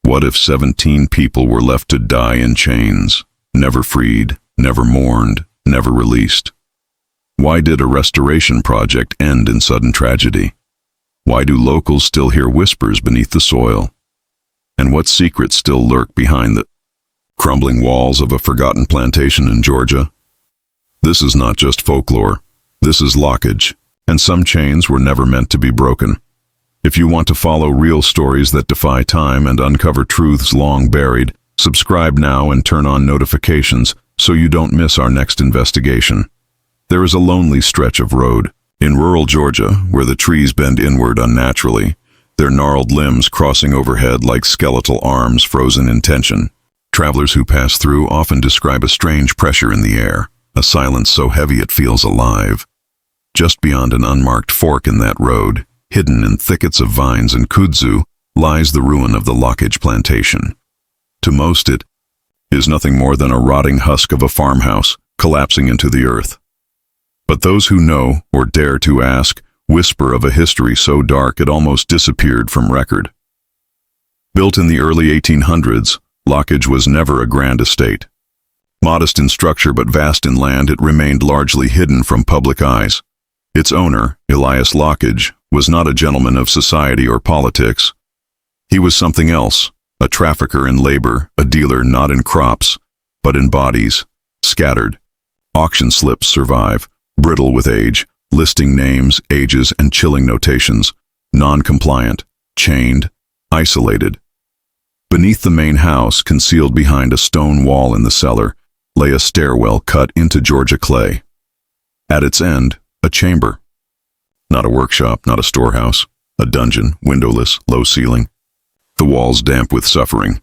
What if 17 people were left to die in chains, never freed, never mourned, never released? Why did a restoration project end in sudden tragedy? Why do locals still hear whispers beneath the soil? And what secrets still lurk behind the crumbling walls of a forgotten plantation in Georgia? This is not just folklore. This is lockage, and some chains were never meant to be broken. If you want to follow real stories that defy time and uncover truths long buried, subscribe now and turn on notifications so you don't miss our next investigation. There is a lonely stretch of road in rural Georgia where the trees bend inward unnaturally, their gnarled limbs crossing overhead like skeletal arms frozen in tension. Travelers who pass through often describe a strange pressure in the air, a silence so heavy it feels alive. Just beyond an unmarked fork in that road, hidden in thickets of vines and kudzu, lies the ruin of the Lockage Plantation. To most, it is nothing more than a rotting husk of a farmhouse collapsing into the earth. But those who know, or dare to ask, whisper of a history so dark it almost disappeared from record. Built in the early 1800s, Lockage was never a grand estate. Modest in structure but vast in land, it remained largely hidden from public eyes. Its owner, Elias Lockage, was not a gentleman of society or politics. He was something else, a trafficker in labor, a dealer not in crops, but in bodies, scattered. Auction slips survive, brittle with age, listing names, ages, and chilling notations, non-compliant, chained, isolated. Beneath the main house, concealed behind a stone wall in the cellar, lay a stairwell cut into Georgia clay. At its end, a chamber. Not a workshop, not a storehouse, a dungeon, windowless, low ceiling. The walls damp with suffering.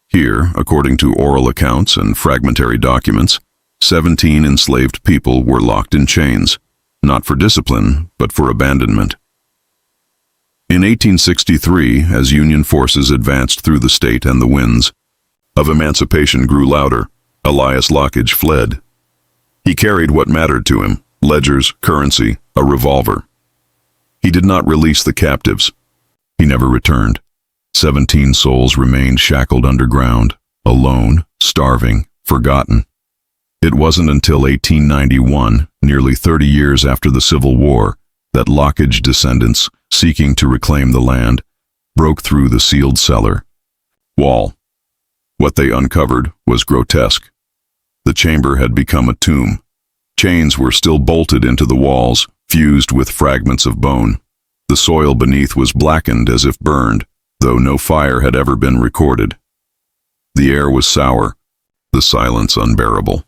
Here, according to oral accounts and fragmentary documents, 17 enslaved people were locked in chains, not for discipline, but for abandonment. In 1863, as Union forces advanced through the state and the winds of emancipation grew louder, Elias Lockage fled. He carried what mattered to him: ledgers, currency, a revolver. He did not release the captives. He never returned. 17 souls remained shackled underground, alone, starving, forgotten. It wasn't until 1891, nearly 30 years after the Civil War, that Lockage descendants, seeking to reclaim the land, broke through the sealed cellar wall. What they uncovered was grotesque. The chamber had become a tomb. Chains were still bolted into the walls, fused with fragments of bone. The soil beneath was blackened as if burned, though no fire had ever been recorded. The air was sour, the silence unbearable.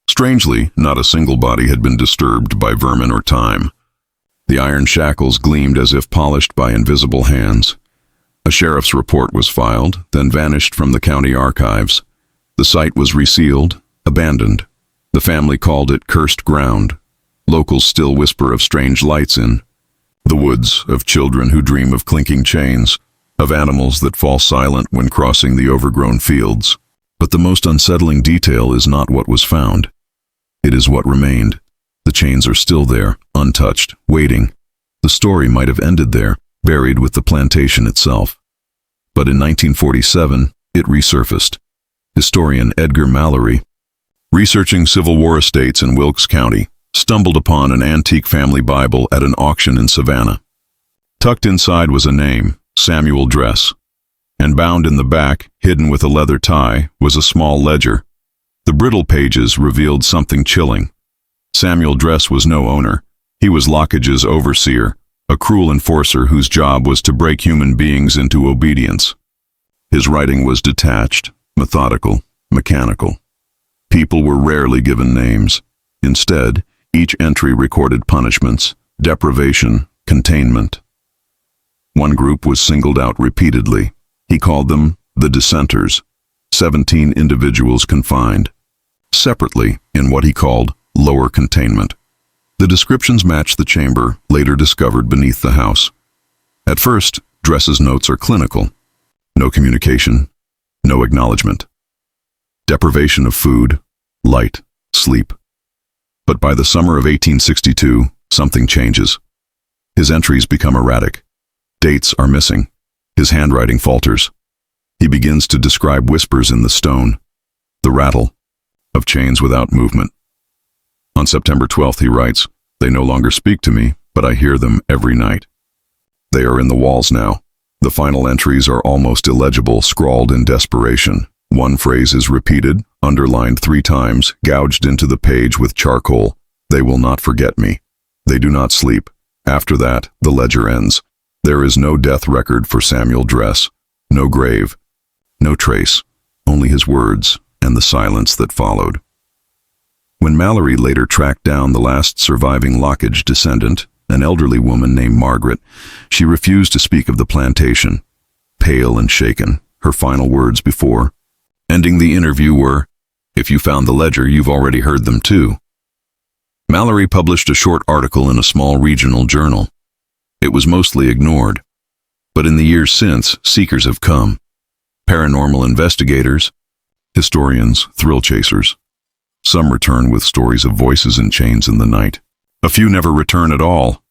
Strangely, not a single body had been disturbed by vermin or time. The iron shackles gleamed as if polished by invisible hands. A sheriff's report was filed, then vanished from the county archives. The site was resealed, abandoned. The family called it cursed ground. Locals still whisper of strange lights in the woods, of children who dream of clinking chains, of animals that fall silent when crossing the overgrown fields. But the most unsettling detail is not what was found. It is what remained. The chains are still there, untouched, waiting. The story might have ended there, buried with the plantation itself. But in 1947, it resurfaced. Historian Edgar Mallory, researching Civil War estates in Wilkes County, stumbled upon an antique family Bible at an auction in Savannah. Tucked inside was a name, Samuel Dress, and bound in the back, hidden with a leather tie, was a small ledger. The brittle pages revealed something chilling. Samuel Dress was no owner. He was Lockage's overseer, a cruel enforcer whose job was to break human beings into obedience. His writing was detached, methodical, mechanical. People were rarely given names. Instead, each entry recorded punishments, deprivation, containment. One group was singled out repeatedly. He called them the dissenters, 17 individuals confined, separately in what he called lower containment. The descriptions matched the chamber later discovered beneath the house. At first, Dress's notes are clinical. No communication, no acknowledgement. Deprivation of food, light, sleep. But by the summer of 1862, something changes. His entries become erratic. Dates are missing. His handwriting falters. He begins to describe whispers in the stone, the rattle of chains without movement. On September 12th, he writes, "They no longer speak to me, but I hear them every night." They are in the walls now. The final entries are almost illegible, scrawled in desperation. One phrase is repeated, underlined 3 times, gouged into the page with charcoal. "They will not forget me. They do not sleep." After that, the ledger ends. There is no death record for Samuel Dress, no grave, no trace, only his words and the silence that followed. When Mallory later tracked down the last surviving Lockage descendant, an elderly woman named Margaret, she refused to speak of the plantation. Pale and shaken, her final words before ending the interview were, "If you found the ledger, you've already heard them too." Mallory published a short article in a small regional journal. It was mostly ignored. But in the years since, seekers have come. Paranormal investigators, historians, thrill chasers. Some return with stories of voices and chains in the night. A few never return at all.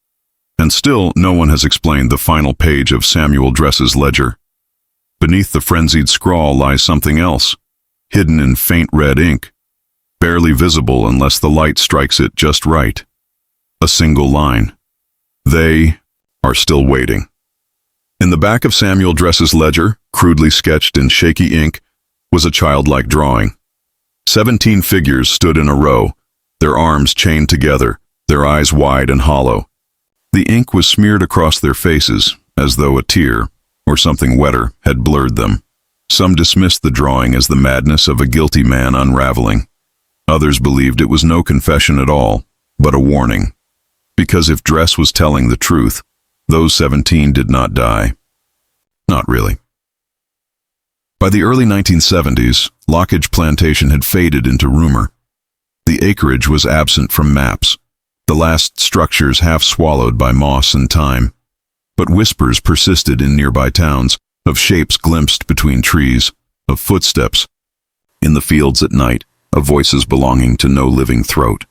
And still, no one has explained the final page of Samuel Dress's ledger. Beneath the frenzied scrawl lies something else, hidden in faint red ink, barely visible unless the light strikes it just right. A single line. "They are still waiting." In the back of Samuel Dress's ledger, crudely sketched in shaky ink, was a childlike drawing. 17 figures stood in a row, their arms chained together, their eyes wide and hollow. The ink was smeared across their faces, as though a tear, or something wetter, had blurred them. Some dismissed the drawing as the madness of a guilty man unraveling. Others believed it was no confession at all, but a warning. Because if Dress was telling the truth, those 17 did not die. Not really. By the early 1970s, Lockage Plantation had faded into rumor. The acreage was absent from maps, the last structures half swallowed by moss and time. But whispers persisted in nearby towns, of shapes glimpsed between trees, of footsteps in the fields at night, of voices belonging to no living throat.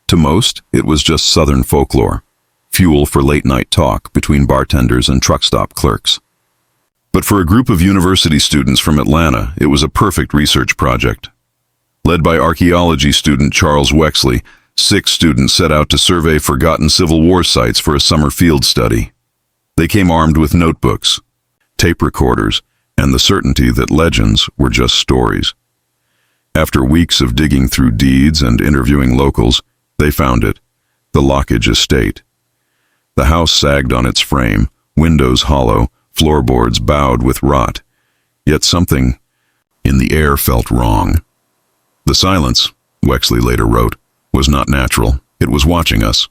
To most, it was just southern folklore, fuel for late-night talk between bartenders and truck stop clerks. But for a group of university students from Atlanta, it was a perfect research project. Led by archaeology student Charles Wexley, 6 students set out to survey forgotten Civil War sites for a summer field study. They came armed with notebooks, tape recorders, and the certainty that legends were just stories. After weeks of digging through deeds and interviewing locals, they found it, the Lockage estate. The house sagged on its frame, windows hollow, floorboards bowed with rot. Yet something in the air felt wrong. The silence, Wexley later wrote, was not natural. It was watching us.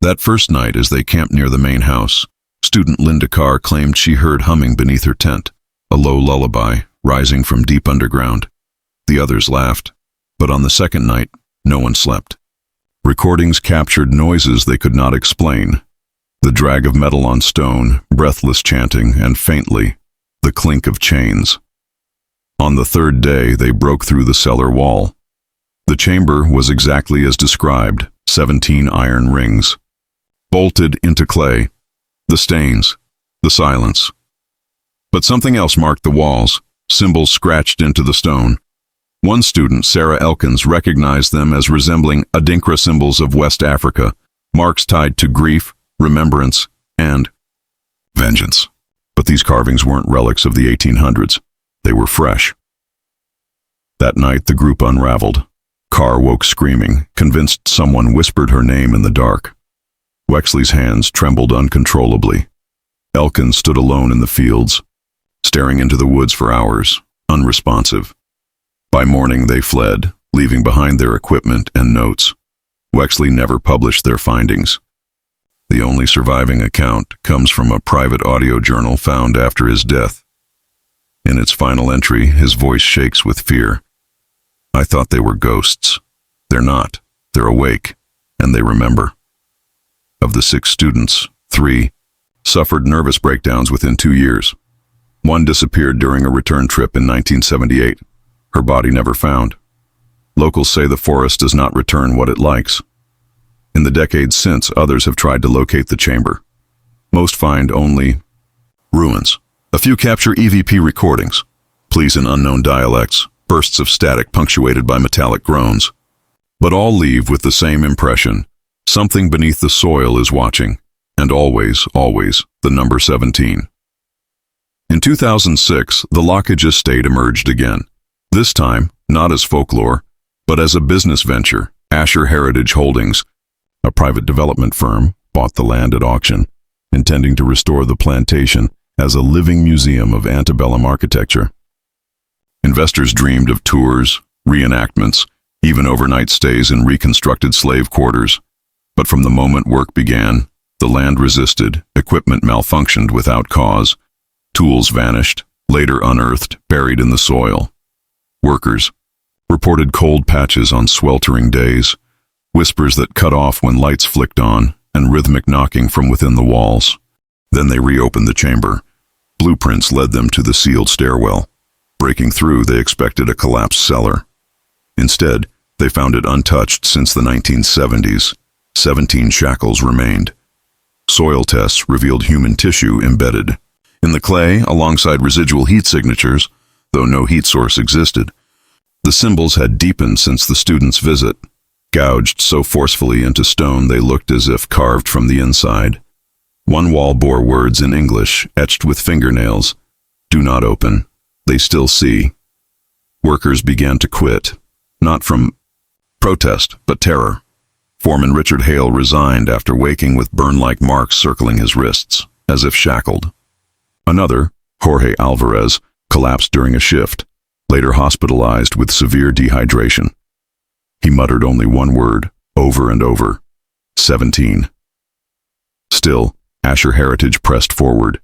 That first night, as they camped near the main house, student Linda Carr claimed she heard humming beneath her tent, a low lullaby rising from deep underground. The others laughed, but on the second night, no one slept. Recordings captured noises they could not explain. The drag of metal on stone, breathless chanting, and faintly, the clink of chains. On the third day, they broke through the cellar wall. The chamber was exactly as described, 17 iron rings. Bolted into clay, the stains, the silence. But something else marked the walls, symbols scratched into the stone. One student, Sarah Elkins, recognized them as resembling Adinkra symbols of West Africa, marks tied to grief, remembrance, and vengeance. But these carvings weren't relics of the 1800s. They were fresh. That night, the group unraveled. Carr woke screaming, convinced someone whispered her name in the dark. Wexley's hands trembled uncontrollably. Elkins stood alone in the fields, staring into the woods for hours, unresponsive. By morning, they fled, leaving behind their equipment and notes. Wexley never published their findings. The only surviving account comes from a private audio journal found after his death. In its final entry, his voice shakes with fear. "I thought they were ghosts. They're not. They're awake, and they remember." Of the 6 students, 3 suffered nervous breakdowns within 2 years. One disappeared during a return trip in 1978. Her body never found. Locals say the forest does not return what it likes. In the decades since, others have tried to locate the chamber. Most find only ruins, A few capture EVP recordings, pleas in unknown dialects, bursts of static punctuated by metallic groans. But all leave with the same impression. Something beneath the soil is watching, and always, always, the number 17. In 2006, the Lockage estate emerged again. This time, not as folklore, but as a business venture. Asher Heritage Holdings, a private development firm, bought the land at auction, intending to restore the plantation as a living museum of antebellum architecture. Investors dreamed of tours, reenactments, even overnight stays in reconstructed slave quarters. But from the moment work began, the land resisted, equipment malfunctioned without cause, tools vanished, later unearthed, buried in the soil. Workers reported cold patches on sweltering days, whispers that cut off when lights flicked on, and rhythmic knocking from within the walls. Then they reopened the chamber. Blueprints led them to the sealed stairwell. Breaking through, they expected a collapsed cellar. Instead, they found it untouched since the 1970s. 17 shackles remained. Soil tests revealed human tissue embedded in the clay alongside residual heat signatures, though no heat source existed. The symbols had deepened since the student's visit, gouged so forcefully into stone they looked as if carved from the inside. One wall bore words in English, etched with fingernails. "Do not open. They still see." Workers began to quit, not from protest, but terror. Foreman Richard Hale resigned after waking with burn-like marks circling his wrists, as if shackled. Another, Jorge Alvarez, collapsed during a shift, later hospitalized with severe dehydration. He muttered only one word, over and over: 17. Still, Asher Heritage pressed forward.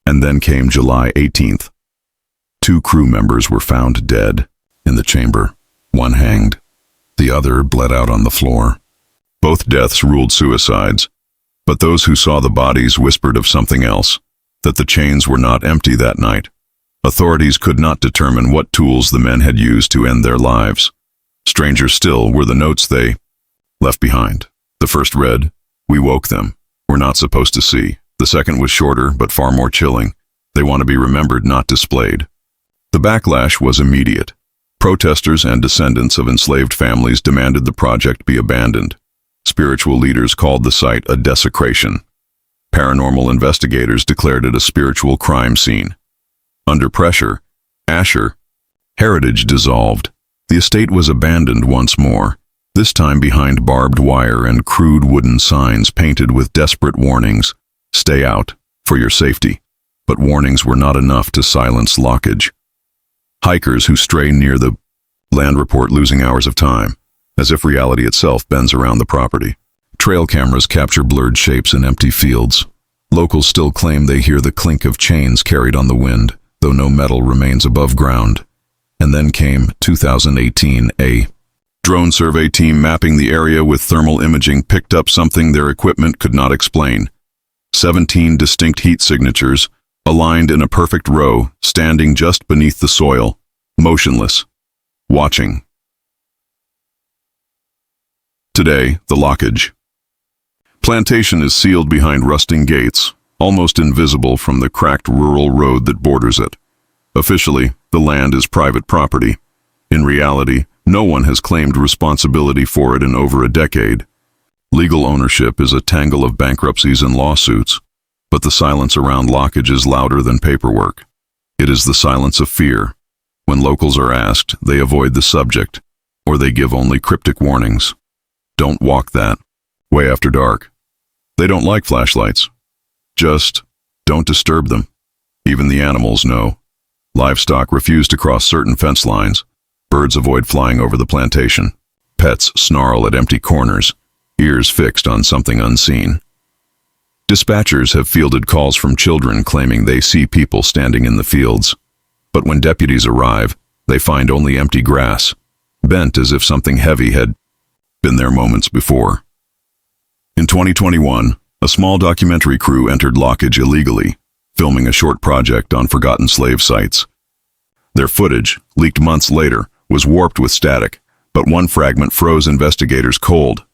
And then came July 18th. 2 crew members were found dead in the chamber. One hanged. The other bled out on the floor. Both deaths ruled suicides, but those who saw the bodies whispered of something else, that the chains were not empty that night. Authorities could not determine what tools the men had used to end their lives. Stranger still were the notes they left behind. The first read, "We woke them. We're not supposed to see." The second was shorter, but far more chilling. "They want to be remembered, not displayed." The backlash was immediate. Protesters and descendants of enslaved families demanded the project be abandoned. Spiritual leaders called the site a desecration. Paranormal investigators declared it a spiritual crime scene. Under pressure, Asher Heritage dissolved. The estate was abandoned once more, this time behind barbed wire and crude wooden signs painted with desperate warnings: "Stay out, for your safety." But warnings were not enough to silence Lockage. Hikers who stray near the land report losing hours of time, as if reality itself bends around the property. Trail cameras capture blurred shapes in empty fields. Locals still claim they hear the clink of chains carried on the wind, though no metal remains above ground. And then came 2018. A drone survey team mapping the area with thermal imaging picked up something their equipment could not explain. 17 distinct heat signatures, aligned in a perfect row, standing just beneath the soil, motionless, watching. Today, the Lockage. Plantation is sealed behind rusting gates, almost invisible from the cracked rural road that borders it. Officially, the land is private property. In reality, no one has claimed responsibility for it in over a decade. Legal ownership is a tangle of bankruptcies and lawsuits, but the silence around Lockage is louder than paperwork. It is the silence of fear. When locals are asked, they avoid the subject, or they give only cryptic warnings. Don't walk that way after dark. They don't like flashlights. Just don't disturb them. Even the animals know. Livestock refuse to cross certain fence lines. Birds avoid flying over the plantation. Pets snarl at empty corners, ears fixed on something unseen. Dispatchers have fielded calls from children claiming they see people standing in the fields. But when deputies arrive, they find only empty grass, bent as if something heavy had been there moments before. In 2021, a small documentary crew entered Lockage illegally, filming a short project on forgotten slave sites. Their footage, leaked months later, was warped with static, but one fragment froze investigators cold.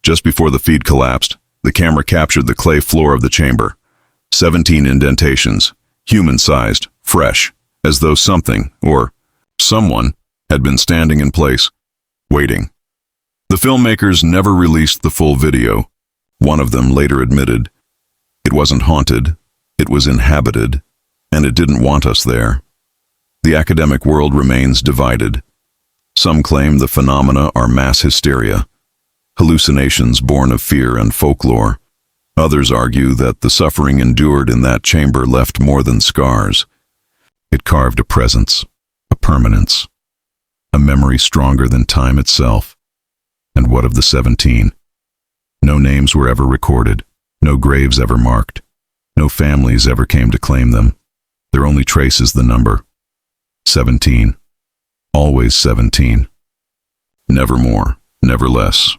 Just before the feed collapsed, the camera captured the clay floor of the chamber. 17 indentations, human-sized, fresh, as though something, or someone, had been standing in place, waiting. The filmmakers never released the full video. One of them later admitted, "It wasn't haunted, it was inhabited, and it didn't want us there." The academic world remains divided. Some claim the phenomena are mass hysteria, hallucinations born of fear and folklore. Others argue that the suffering endured in that chamber left more than scars. It carved a presence, a permanence, a memory stronger than time itself. And what of the 17? No names were ever recorded, no graves ever marked, no families ever came to claim them. Their only trace is the number. 17. Always 17. Never more, never less.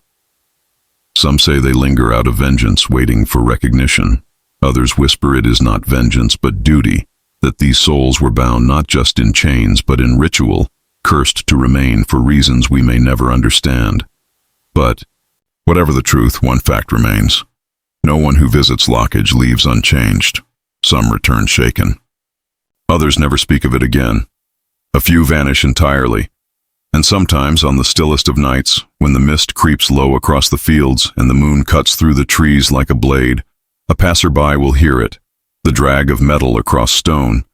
Some say they linger out of vengeance, waiting for recognition. Others whisper it is not vengeance, but duty, that these souls were bound not just in chains, but in ritual, cursed to remain for reasons we may never understand. But, whatever the truth, one fact remains. No one who visits Lockage leaves unchanged. Some return shaken. Others never speak of it again. A few vanish entirely. And sometimes, on the stillest of nights, when the mist creeps low across the fields and the moon cuts through the trees like a blade, a passerby will hear it, the drag of metal across stone,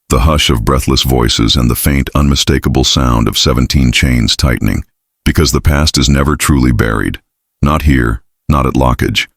the hush of breathless voices, and the faint, unmistakable sound of 17 chains tightening, because the past is never truly buried. Not here, not at Lockage.